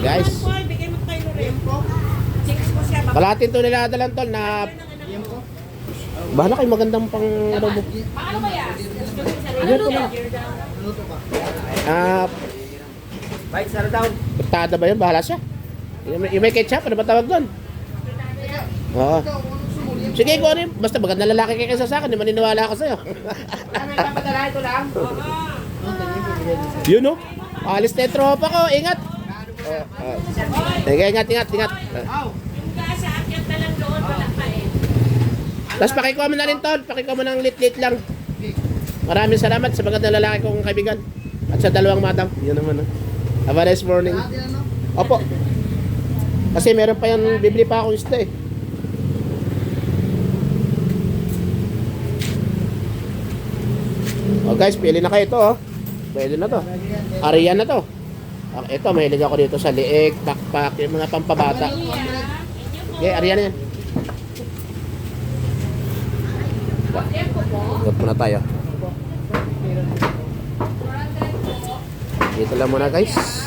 guys. Bigay mo tayo rin. Chicks ko siya. Kalatin to nila dalan tol na bahala kayo magandang pang ano mo. Paano ba yan? Ano to na? Bite sa down. Putada ba yun? Bahala siya. Yung may ketchup, ano ba tawag doon? Oo. Sige, ko rin. Basta maganda lalaki kayo kaysa sa akin. Di maniniwala ako sa'yo. Padala ito lang. Yun o. Alis na yung tropa ko. Ingat. Sige, ingat. Yung gas sa akyat na lang doon, wala pa eh. Tapos pakikuha mo na rin, Tol. Pakikuha mo ng lit-lit lang. Maraming salamat sa magandang lalaki kong kaibigan. At sa dalawang madam. Yun naman. Have a nice morning. Opo. Kasi meron pa yung bibili pa akong isda eh. Oh guys, pili na kayo ito oh. Pwede na to. Ariyan na to. Ito, mahilig ako dito sa liig, pakpak, yung mga pampabata. Okay, ariyan na yan. Ikot muna tayo. Dito lang muna guys.